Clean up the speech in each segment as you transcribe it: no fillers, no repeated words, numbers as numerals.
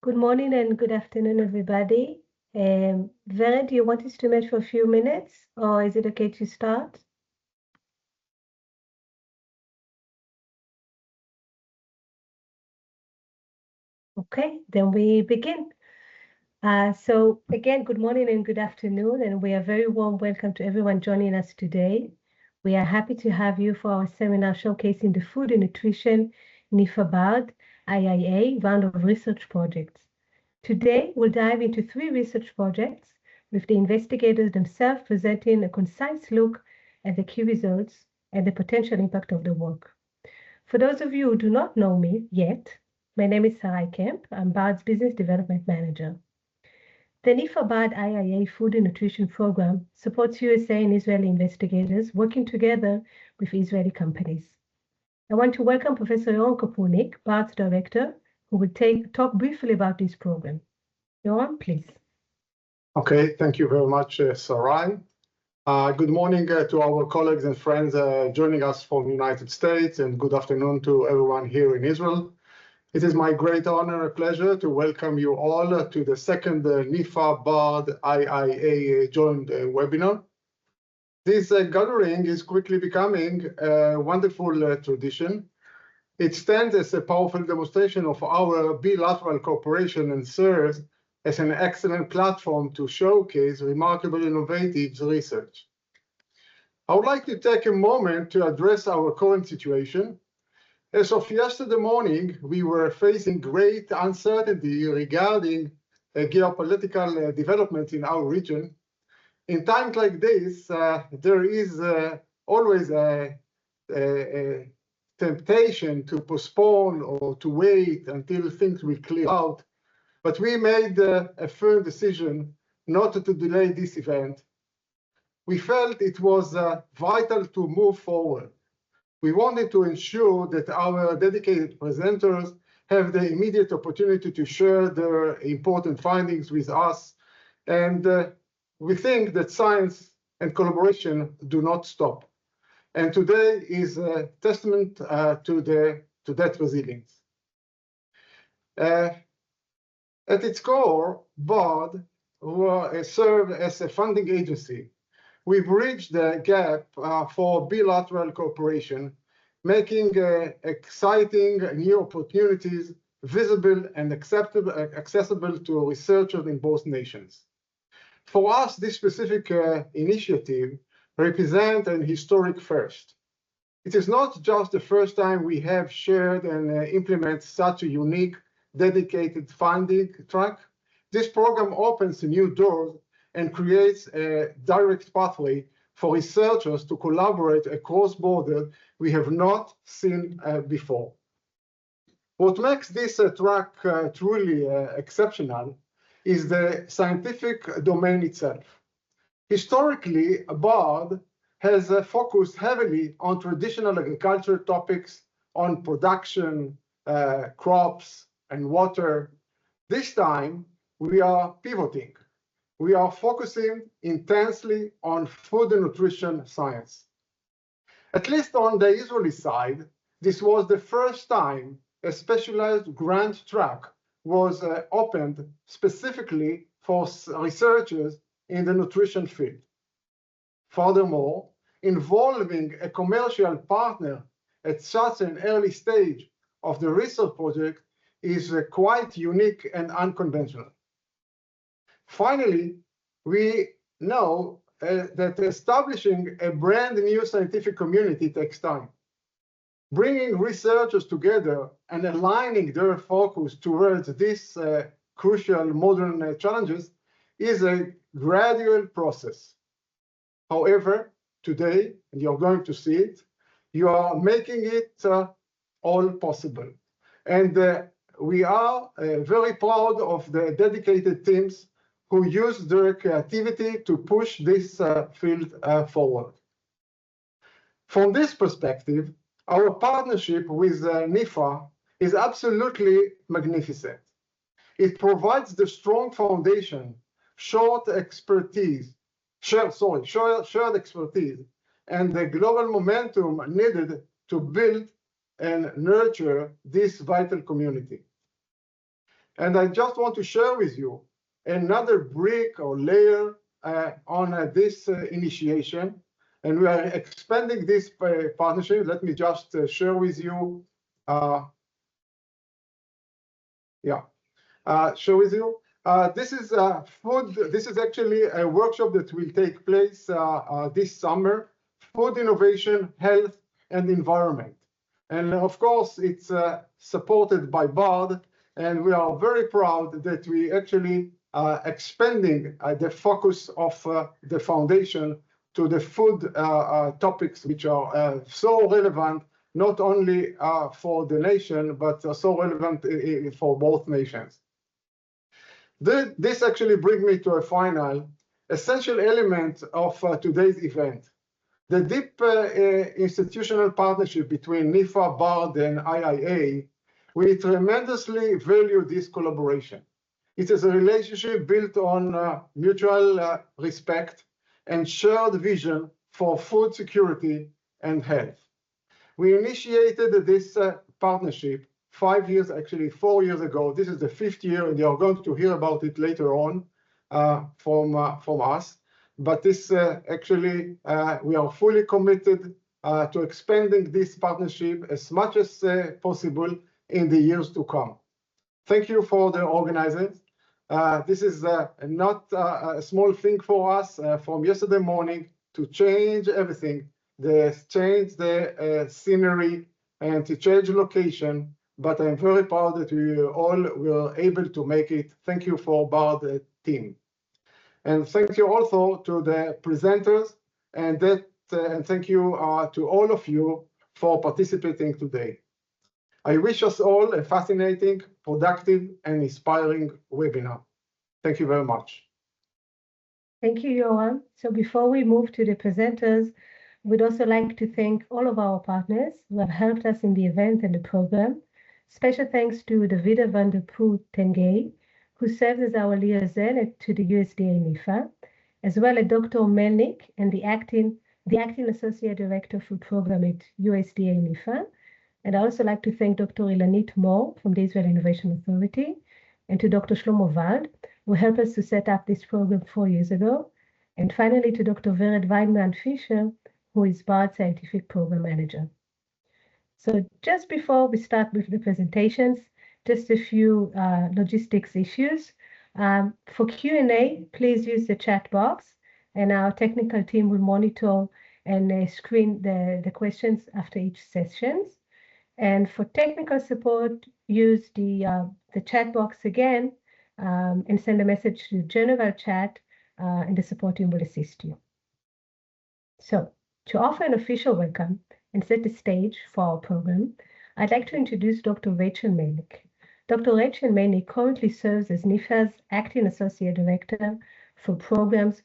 Good morning and good afternoon, everybody. Vera, do you want us to meet for a few minutes, or is it okay to start? Okay, then we begin. So again, good morning and good afternoon, and we are very warm welcome to everyone joining us today. We are happy to have you for our seminar showcasing the Food and Nutrition NIFA BARD IIA round of research projects. Today, we'll dive into 3 research projects with the investigators themselves presenting a concise look at the key results and the potential impact of the work. For those of you who do not know me yet, my name is Sarai Kemp. I'm BARD's Business Development Manager. The NIFA BARD IIA Food and Nutrition Program supports USA and Israeli investigators working together with Israeli companies. I want to welcome Professor Yoron Kopunik, BARD's Director, who will talk briefly about this program. Yoron, please. Okay, thank you very much, Sarai. Good morning to our colleagues and friends joining us from the United States, and good afternoon to everyone here in Israel. It is my great honor and pleasure to welcome you all to the second NIFA BARD IIA joint webinar. This gathering is quickly becoming a wonderful tradition. It stands as a powerful demonstration of our bilateral cooperation and serves as an excellent platform to showcase remarkable innovative research. I would like to take a moment to address our current situation. As of yesterday morning, we were facing great uncertainty regarding geopolitical development in our region. In times like this, there is always a temptation to postpone or to wait until things will clear out. But we made a firm decision not to delay this event. We felt it was vital to move forward. We wanted to ensure that our dedicated presenters have the immediate opportunity to share their important findings with us. And we think that science and collaboration do not stop. And today is a testament to that resilience. At its core, BARD serves as a funding agency. We bridge the gap for bilateral cooperation, making exciting new opportunities visible and accessible to researchers in both nations. For us, this specific initiative represents an historic first. It is not just the first time we have shared and implemented such a unique, dedicated funding track. This program opens new doors and creates a direct pathway for researchers to collaborate across borders we have not seen before. What makes this track truly exceptional is the scientific domain itself. Historically, BARD has focused heavily on traditional agriculture topics, on production, crops, and water. This time, we are pivoting. We are focusing intensely on food and nutrition science. At least on the Israeli side, this was the first time a specialized grant track was opened specifically for researchers in the nutrition field. Furthermore, involving a commercial partner at such an early stage of the research project is quite unique and unconventional. Finally, we know that establishing a brand new scientific community takes time. Bringing researchers together and aligning their focus towards these crucial modern challenges is a gradual process. However, today, and you're going to see it, you are making it all possible. And we are very proud of the dedicated teams who use their creativity to push this field forward. From this perspective, our partnership with NIFA is absolutely magnificent. It provides the strong foundation, shared expertise, and the global momentum needed to build and nurture this vital community. And I just want to share with you another brick or layer on this initiation. And we are expanding this partnership. Let me just share with you. Share with you. This is food. This is actually a workshop that will take place this summer. Food innovation, health, and environment. And of course, it's supported by BARD. And we are very proud that we actually expanding the focus of the foundation to the food topics, which are so relevant, not only for the nation, but so relevant for both nations. This actually brings me to a final essential element of today's event. The deep institutional partnership between NIFA, BARD, and IIA, we tremendously value this collaboration. It is a relationship built on mutual respect and shared vision for food security and health. We initiated this partnership 4 years ago. This is the 5th year, and you're going to hear about it later on from us. But this actually, we are fully committed to expanding this partnership as much as possible in the years to come. Thank you for the organizers. This is not a small thing for us from yesterday morning to change everything, change the scenery and to change location. But I'm very proud that we all were able to make it. Thank you for BARD team. And thank you also to the presenters and thank you to all of you for participating today. I wish us all a fascinating, productive, and inspiring webinar. Thank you very much. Thank you, Yoram. So before we move to the presenters, we'd also like to thank all of our partners who have helped us in the event and the program. Special thanks to Davida van der Poel Tengay, who serves as our liaison to the USDA NIFA, as well as Dr. Melnik and the acting Associate Director for Program at USDA NIFA. And I'd also like to thank Dr. Ilanit Moore from the Israel Innovation Authority, and to Dr. Shlomo Wald, who helped us to set up this program 4 years ago. And finally, to Dr. Vered Weinman-Fisher, who is BARD Scientific Program Manager. So just before we start with the presentations, just a few logistics issues. For Q&A, please use the chat box, and our technical team will monitor and screen the questions after each session. And for technical support, use the chat box again and send a message to the general chat, and the support team will assist you. So to offer an official welcome and set the stage for our program, I'd like to introduce Dr. Rachel Melnik. Dr. Rachel Melnik currently serves as NIFA's Acting Associate Director for Programs.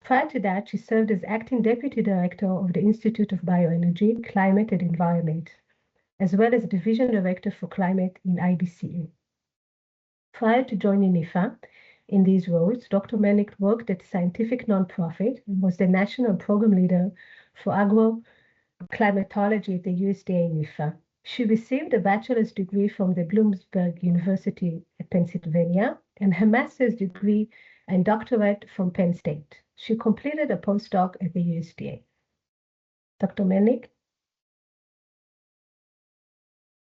Prior to that, she served as Acting Deputy Director of the Institute of Bioenergy, Climate and Environment, as well as Division Director for Climate in IBCA. Prior to joining NIFA in these roles, Dr. Melnik worked at a scientific nonprofit and was the National Program Leader for Agroclimatology at the USDA NIFA. She received a bachelor's degree from the Bloomsburg University at Pennsylvania and her master's degree and doctorate from Penn State. She completed a postdoc at the USDA. Dr. Melnik?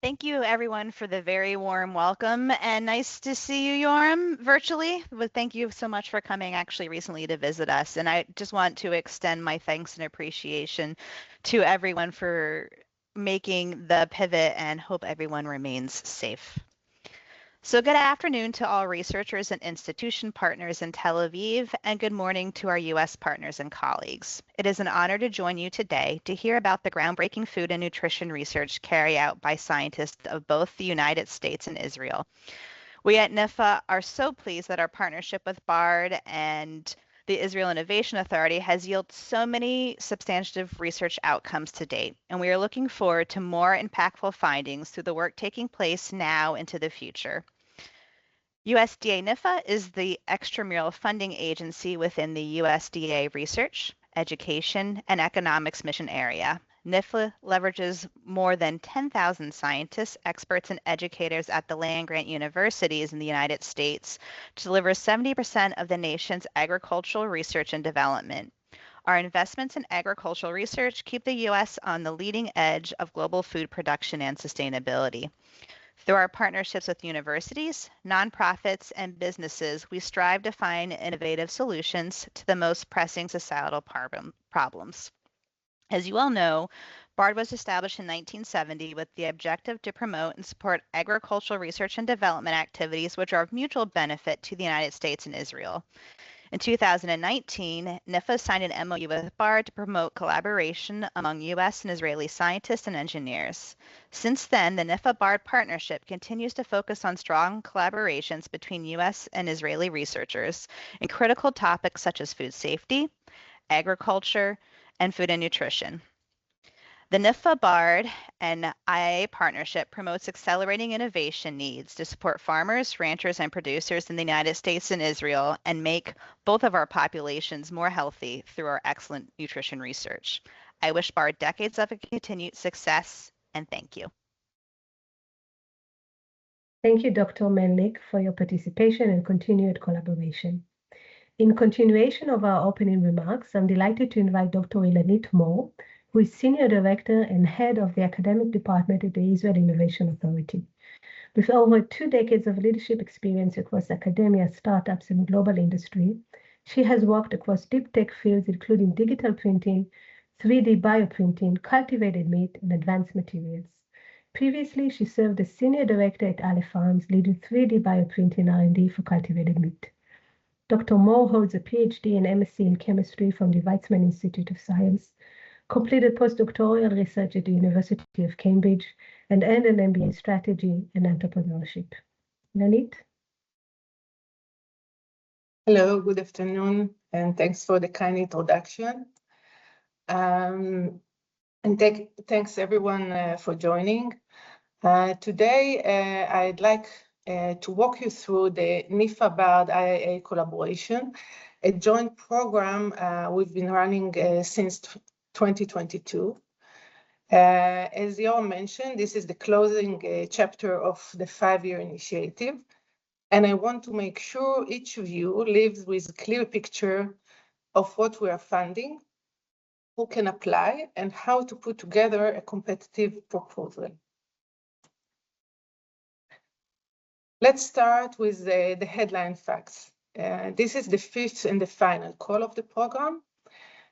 Thank you, everyone, for the very warm welcome, and nice to see you, Yoram, virtually. Well, thank you so much for coming actually recently to visit us, and I just want to extend my thanks and appreciation to everyone for making the pivot, and hope everyone remains safe. So good afternoon to all researchers and institution partners in Tel Aviv, and good morning to our U.S. partners and colleagues. It is an honor to join you today to hear about the groundbreaking food and nutrition research carried out by scientists of both the United States and Israel. We at NIFA are so pleased that our partnership with BARD and the Israel Innovation Authority has yielded so many substantive research outcomes to date, and we are looking forward to more impactful findings through the work taking place now into the future. USDA NIFA is the extramural funding agency within the USDA Research, Education, and Economics mission area. NIFA leverages more than 10,000 scientists, experts, and educators at the land-grant universities in the United States to deliver 70% of the nation's agricultural research and development. Our investments in agricultural research keep the U.S. on the leading edge of global food production and sustainability. Through our partnerships with universities, nonprofits, and businesses, we strive to find innovative solutions to the most pressing societal problems. As you all know, BARD was established in 1970 with the objective to promote and support agricultural research and development activities which are of mutual benefit to the United States and Israel. In 2019, NIFA signed an MOU with BARD to promote collaboration among U.S. and Israeli scientists and engineers. Since then, the NIFA-BARD partnership continues to focus on strong collaborations between U.S. and Israeli researchers in critical topics such as food safety, agriculture, and food and nutrition. The NIFA-BARD and IIA partnership promotes accelerating innovation needs to support farmers, ranchers, and producers in the United States and Israel and make both of our populations more healthy through our excellent nutrition research. I wish BARD decades of continued success, and thank you. Thank you, Dr. Melnick, for your participation and continued collaboration. In continuation of our opening remarks, I'm delighted to invite Dr. Ilanit Mor, who is Senior Director and Head of the Academic Department at the Israel Innovation Authority. With over 2 decades of leadership experience across academia, startups, and global industry, she has worked across deep tech fields including digital printing, 3D bioprinting, cultivated meat, and advanced materials. Previously, she served as Senior Director at Ale Farms, leading 3D bioprinting R&D for cultivated meat. Dr. Mor holds a PhD and MSc in chemistry from the Weizmann Institute of Science, completed postdoctoral research at the University of Cambridge, and earned an MBA in strategy and entrepreneurship. Ilanit? Hello, good afternoon, and thanks for the kind introduction. Thanks everyone for joining. Today, I'd like to walk you through the NIFA-BARD IIA collaboration, a joint program we've been running since 2022. As Yor mentioned, this is the closing chapter of the 5-year initiative, and I want to make sure each of you lives with a clear picture of what we are funding, who can apply, and how to put together a competitive proposal. Let's start with the headline facts. This is the 5th and the final call of the program.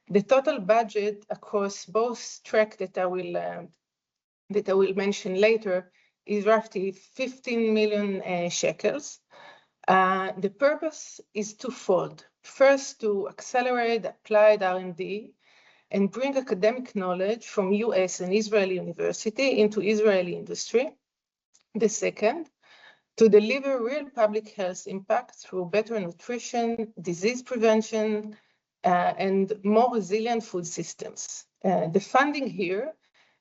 The total budget across both tracks that I will mention later is roughly 15 million shekels. The purpose is twofold. First, to accelerate applied R&D and bring academic knowledge from US and Israeli university into Israeli industry. The second, to deliver real public health impact through better nutrition, disease prevention, and more resilient food systems. The funding here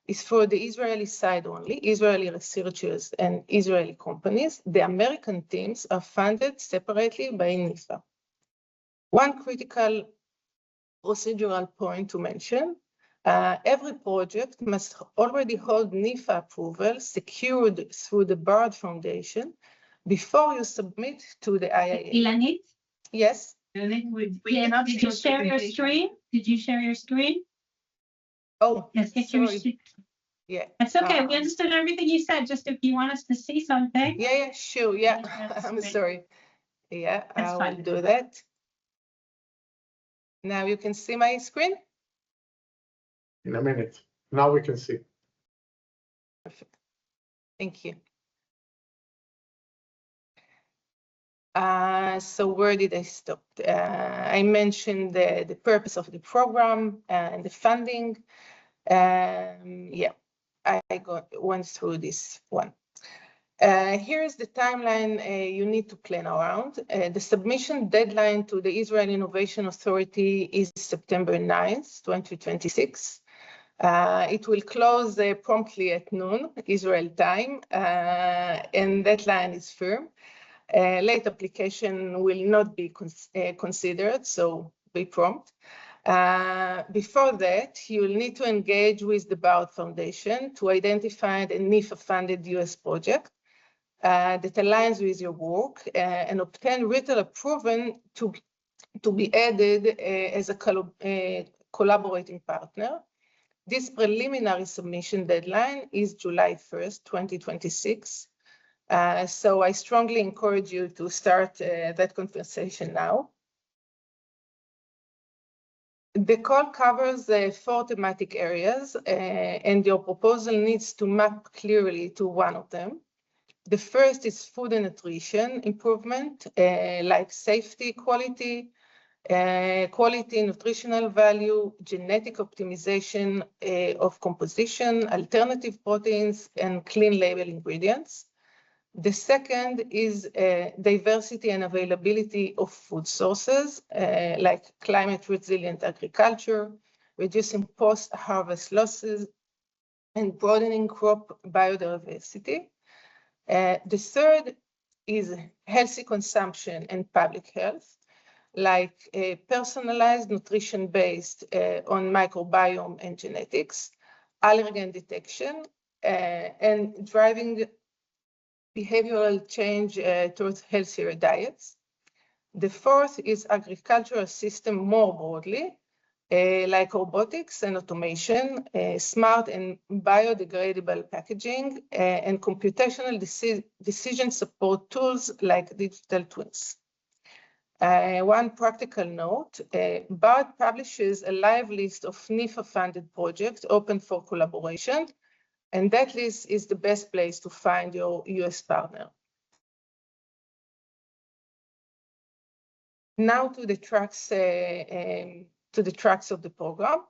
is for the Israeli side only, Israeli researchers and Israeli companies. The American teams are funded separately by NIFA. One critical procedural point to mention, every project must already hold NIFA approval secured through the BARD Foundation before you submit to the IIA. Ilanit? Yes? Did you share your screen? Did you share your screen? Oh, yes. Sorry. Yeah. That's okay. We understood everything you said. Just if you want us to see something. Yeah, sure. Yeah, I'm sorry. Yeah, I will do that. Now you can see my screen? In a minute. Now we can see. Perfect. Thank you. So where did I stop? I mentioned the purpose of the program and the funding. Yeah, I went through this one. Here's the timeline you need to plan around. The submission deadline to the Israel Innovation Authority is September 9th, 2026. It will close promptly at noon, Israel time, and deadline is firm. Late application will not be considered, so be prompt. Before that, you will need to engage with the BARD Foundation to identify the NIFA-funded US project that aligns with your work and obtain written approval to be added as a collaborating partner. This preliminary submission deadline is July 1st, 2026. So I strongly encourage you to start that conversation now. The call covers 4 thematic areas, and your proposal needs to map clearly to one of them. The first is food and nutrition improvement, like safety, quality, nutritional value, genetic optimization of composition, alternative proteins, and clean label ingredients. The second is diversity and availability of food sources, like climate resilient agriculture, reducing post-harvest losses, and broadening crop biodiversity. The third is healthy consumption and public health, like personalized nutrition based on microbiome and genetics, allergen detection, and driving behavioral change towards healthier diets. The fourth is agricultural system more broadly, like robotics and automation, smart and biodegradable packaging, and computational decision support tools like digital twins. One practical note, BARD publishes a live list of NIFA-funded projects open for collaboration, and that list is the best place to find your US partner. Now to the tracks of the program.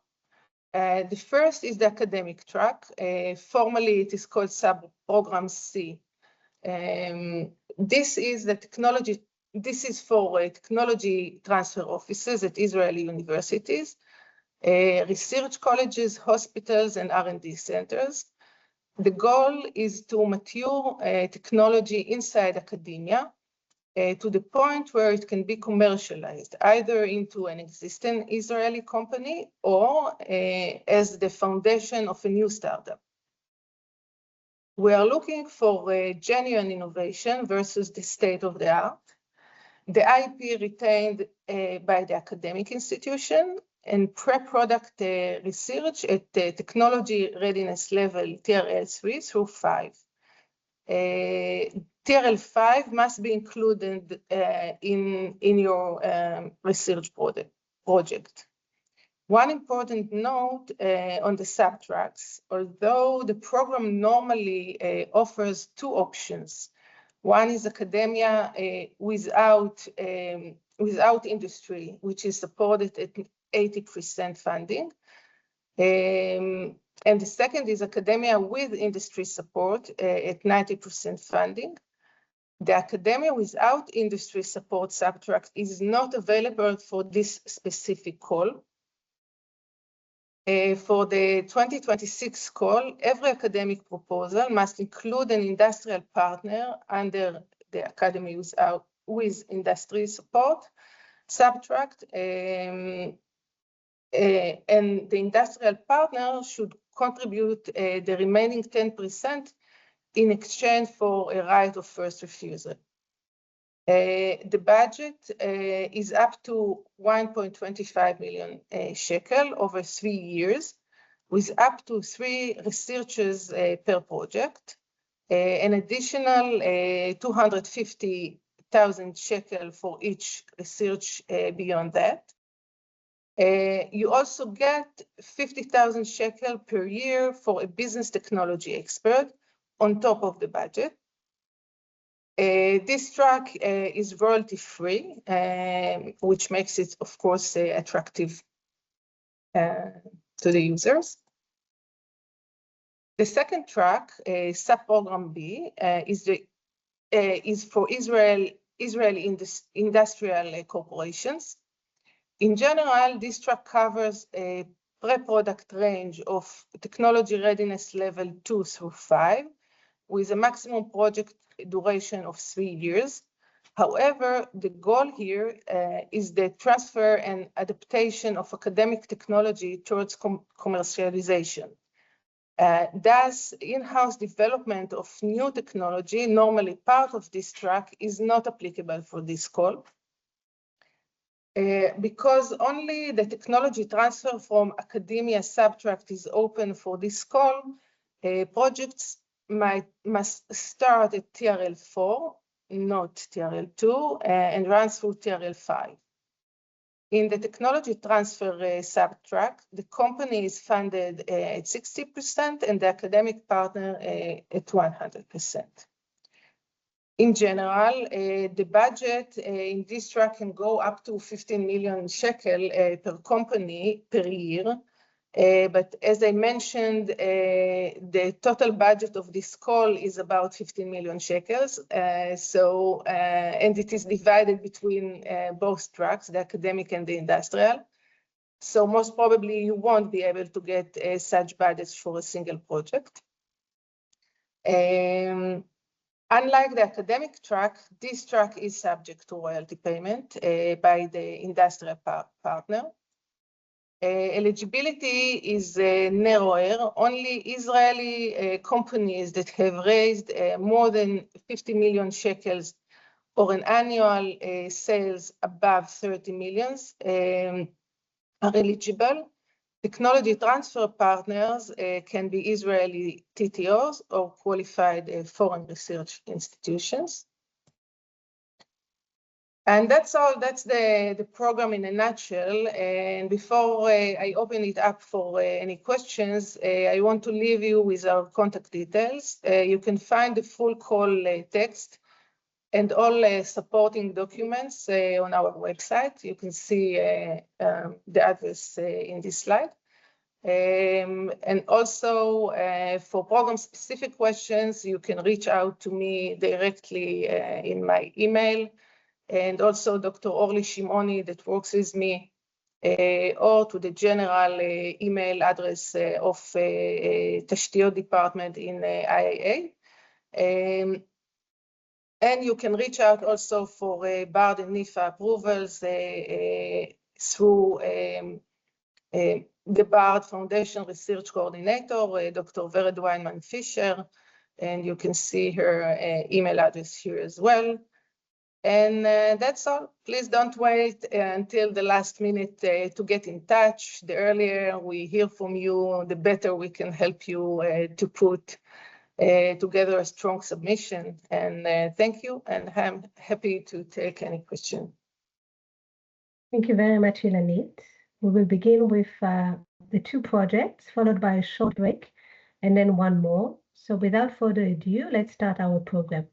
The first is the academic track. Formally, it is called Sub-Program C. This is for technology transfer offices at Israeli universities, research colleges, hospitals, and R&D centers. The goal is to mature technology inside academia to the point where it can be commercialized, either into an existing Israeli company or as the foundation of a new startup. We are looking for genuine innovation versus the state of the art. The IP retained by the academic institution, and pre-product research at the technology readiness level TRL 3 through 5. TRL 5 must be included in your research project. One important note on the subtracks, although the program normally offers 2 options. One is academia without industry, which is supported at 80% funding. And the second is academia with industry support at 90% funding. The academia without industry support subtract is not available for this specific call. For the 2026 call, every academic proposal must include an industrial partner under the academy with industry support subtract, and the industrial partner should contribute the remaining 10% in exchange for a right of first refusal. The budget is up to 1.25 million shekel over 3 years, with up to 3 researchers per project, an additional 250,000 shekel for each research beyond that. You also get 50,000 shekel per year for a business technology expert on top of the budget. This track is royalty-free, which makes it, of course, attractive to the users. The second track, Sub-Program B, is for Israeli industrial corporations. In general, this track covers a pre-product range of technology readiness level 2 through 5, with a maximum project duration of 3 years. However, the goal here is the transfer and adaptation of academic technology towards commercialization. Thus, in-house development of new technology, normally part of this track, is not applicable for this call. Because only the technology transfer from academia subtract is open for this call, projects must start at TRL 4, not TRL 2, and runs through TRL 5. In the technology transfer subtrack, the company is funded at 60% and the academic partner at 100%. In general, the budget in this track can go up to 15 million shekel per company per year. But as I mentioned, the total budget of this call is about 15 million shekels. And it is divided between both tracks, the academic and the industrial. So most probably you won't be able to get such budgets for a single project. Unlike the academic track, this track is subject to royalty payment by the industrial partner. Eligibility is narrower. Only Israeli companies that have raised more than 50 million shekels or an annual sales above 30 millions are eligible. Technology transfer partners can be Israeli TTOs or qualified foreign research institutions. And that's all, that's the program in a nutshell. And before I open it up for any questions, I want to leave you with our contact details. You can find the full call text and all supporting documents on our website. You can see the address in this slide. And also for program-specific questions, you can reach out to me directly in my email. And also Dr. Orly Shimoni that works with me, or to the general email address of Tashtiyot department in IIA. And you can reach out also for BARD and NIFA approvals through the BARD Foundation Research Coordinator, Dr. Vered Weinman-Fisher, and you can see her email address here as well. And that's all. Please don't wait until the last minute to get in touch. The earlier we hear from you, the better we can help you to put together a strong submission. And thank you, and I'm happy to take any question. Thank you very much, Ilanit. We will begin with the two projects, followed by a short break, and then one more. So without further ado, let's start our program.